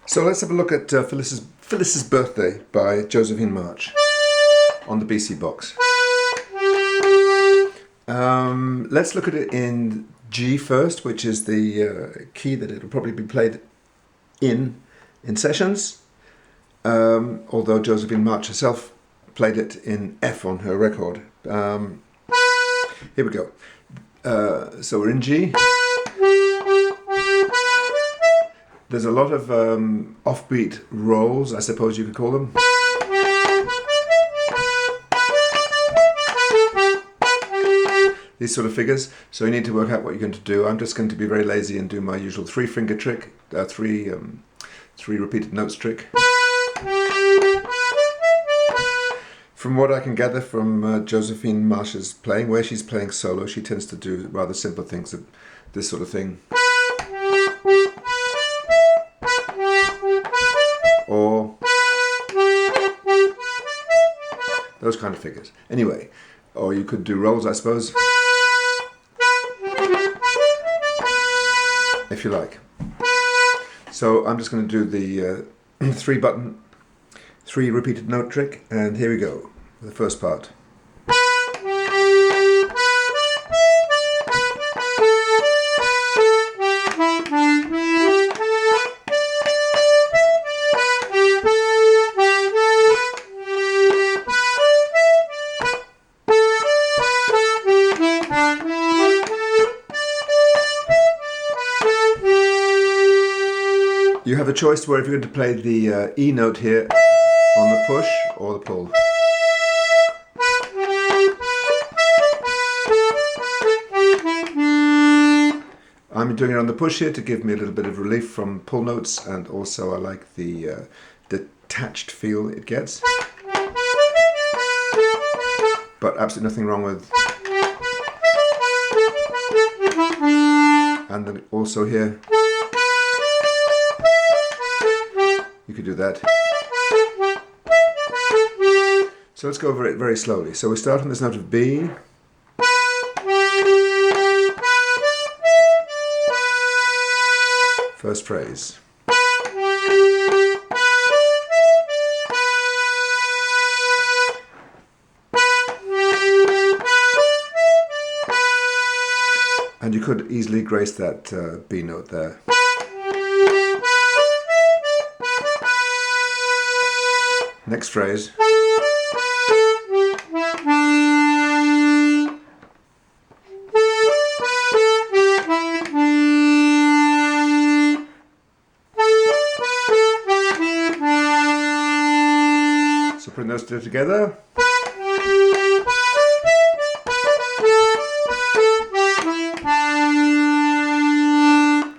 So let's have a look at Phyllis's Birthday by Josephine Marsh on the BC box. Let's look at it in G first, which is the key that it'll probably be played in sessions, although Josephine Marsh herself played it in F on her record. Here we go. So we're in G. There's a lot of offbeat rolls, I suppose you could call them. These sort of figures, so you need to work out what you're going to do. I'm just going to be very lazy and do my usual three-finger trick, three repeated notes trick. From what I can gather from Josephine Marsh's playing, where she's playing solo, she tends to do rather simple things, this sort of thing. Or those kind of figures. Anyway, or you could do rolls, I suppose, if you like. So I'm just going to do the three repeated note trick, and here we go, the first part. You have a choice where if you're going to play the E note here on the push or the pull. I'm doing it on the push here to give me a little bit of relief from pull notes, and also I like the detached feel it gets. But absolutely nothing wrong with. And then also here. You could do that. So let's go over it very slowly. So we start on this note of B. First phrase. And you could easily grace that B note there. Next phrase. So putting those two together.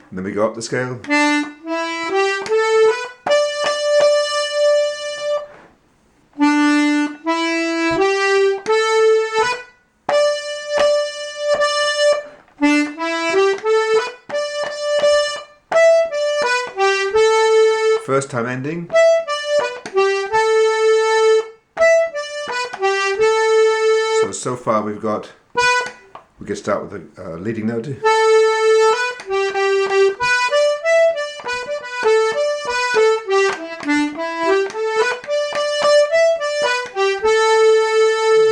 And then we go up the scale. First time ending. So far we can start with a leading note.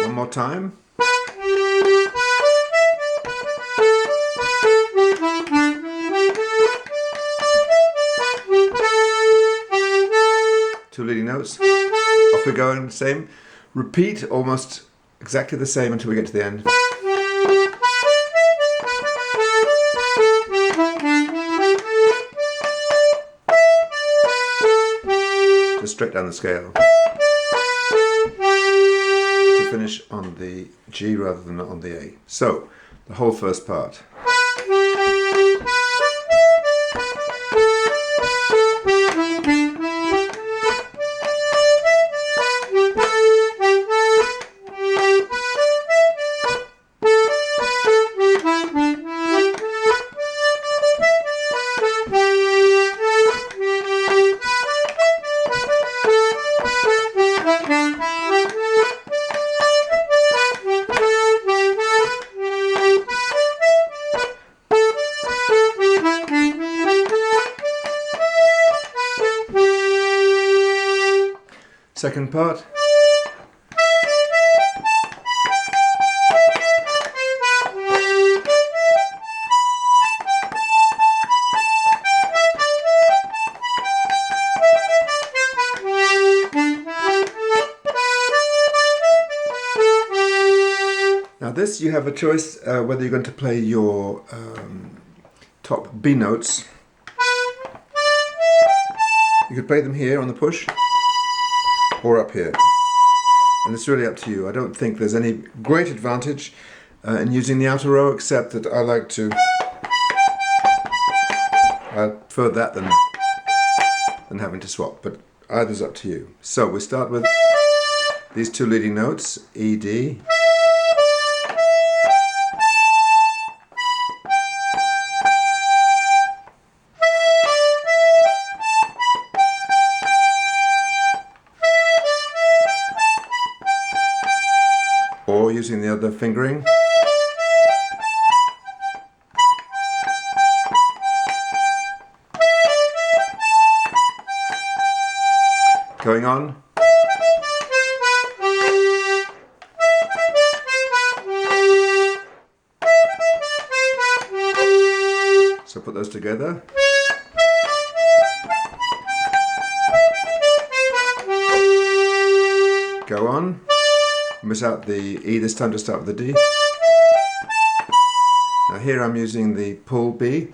One more time. Two leading notes. Off we go, and same. Repeat almost exactly the same until we get to the end. Just straight down the scale. To finish on the G rather than on the A. So, the whole first part. Second part. Now this, you have a choice whether you're going to play your top B notes. You could play them here on the push or up here, and it's really up to you. I don't think there's any great advantage in using the outer row, except that I like to I prefer that than having to swap, but either's up to you. So we start with these two leading notes, E, D. Or using the other fingering. Going on. So put those together. Go on. Miss out the E this time to start with the D. Now here I'm using the pull B.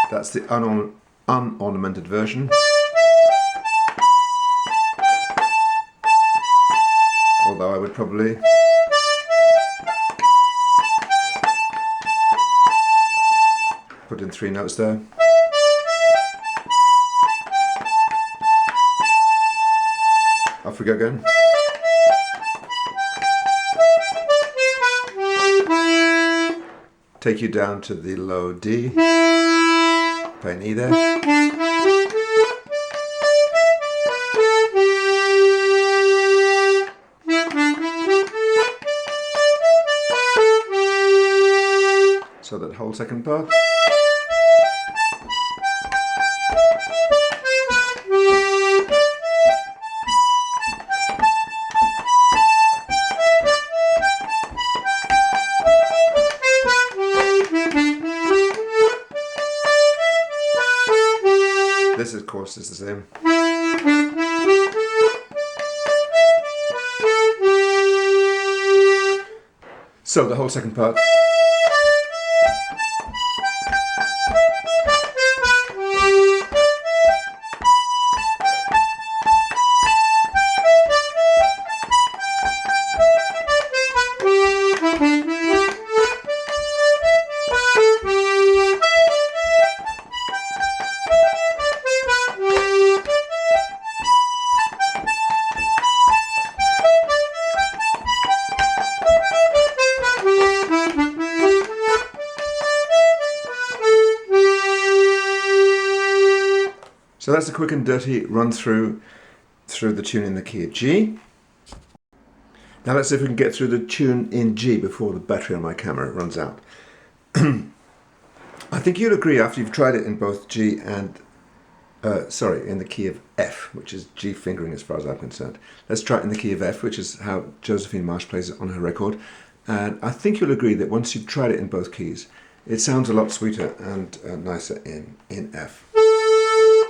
That's the unornamented version. Although I would probably put in 3 notes there. Off we go again. Take you down to the low D. Play an E there. So that whole second part. This, of course, is the same. So the whole second part. So that's a quick and dirty run through the tune in the key of G. Now let's see if we can get through the tune in G before the battery on my camera runs out. I think you'll agree after you've tried it in both G and, in the key of F, which is G fingering as far as I'm concerned. Let's try it in the key of F, which is how Josephine Marsh plays it on her record. And I think you'll agree that once you've tried it in both keys, it sounds a lot sweeter and nicer in F.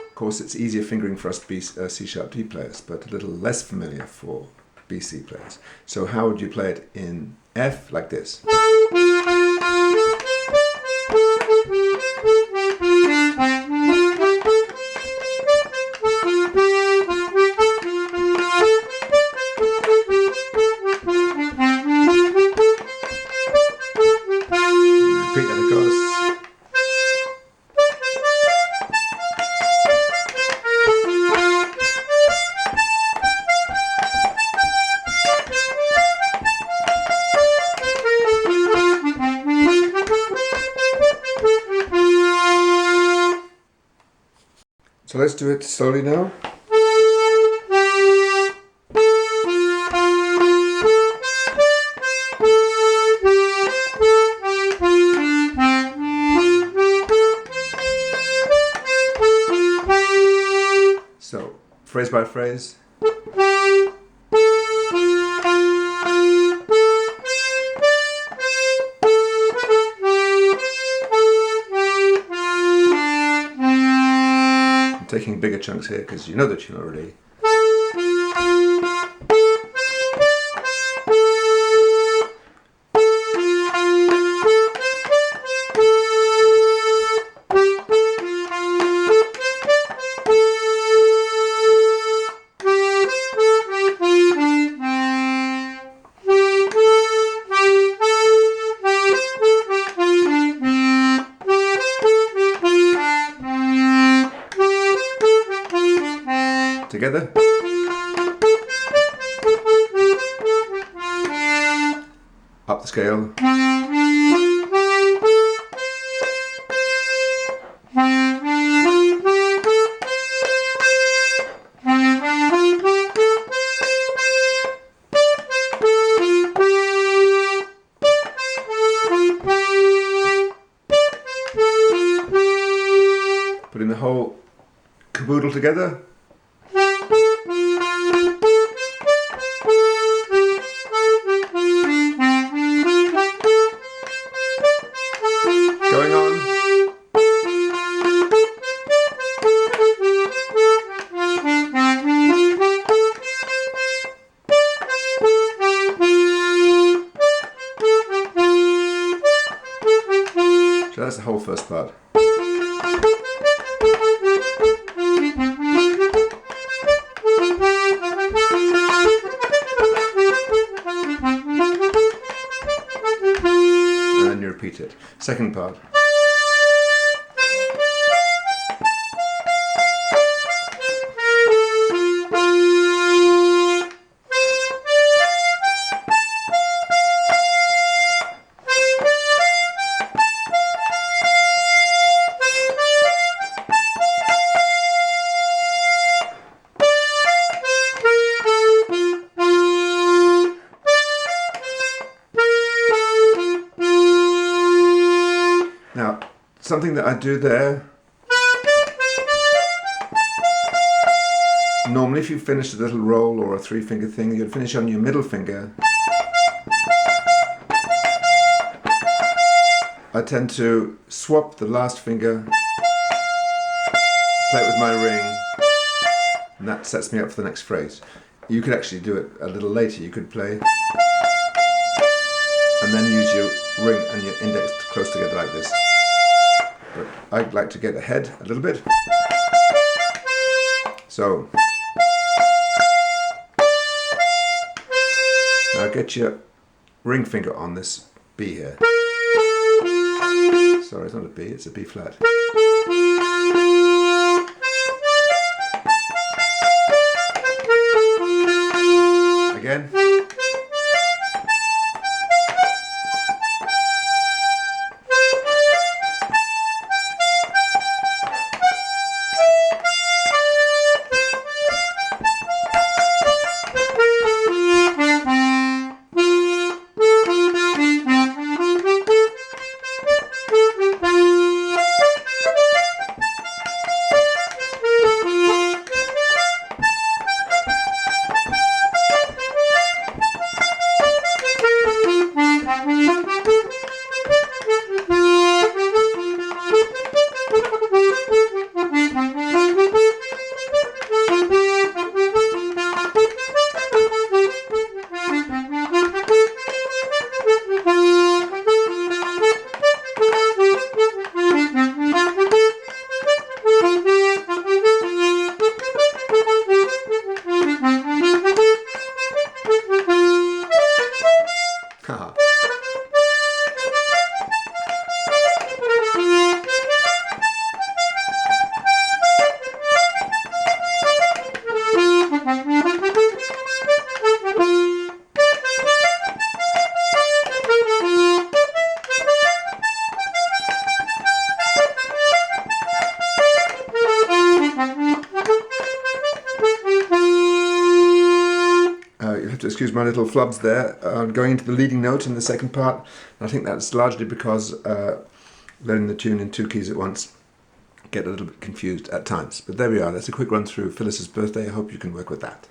Of course, it's easier fingering for us C-sharp D players, but a little less familiar for BC players. So how would you play it in F? Like this. Repeat that, of course. So let's do it slowly now. phrase by phrase. I'm taking bigger chunks here because you know the tune already. Together. Up the scale. Putting the whole caboodle together. Going on. So that's the whole first part. And then you repeat it. Second part. Now, something that I do there, normally if you finish a little roll or a 3-finger thing, you'd finish on your middle finger. I tend to swap the last finger, play it with my ring, and that sets me up for the next phrase. You could actually do it a little later. You could play and then use your ring and your index close together like this. But I'd like to get ahead a little bit. So now get your ring finger on this B here. Sorry, it's not a B, it's a B flat. Again. To excuse my little flubs there, going into the leading note in the second part. I think that's largely because learning the tune in 2 keys at once. get a little bit confused at times. But there we are. That's a quick run through Phyllis's birthday. I hope you can work with that.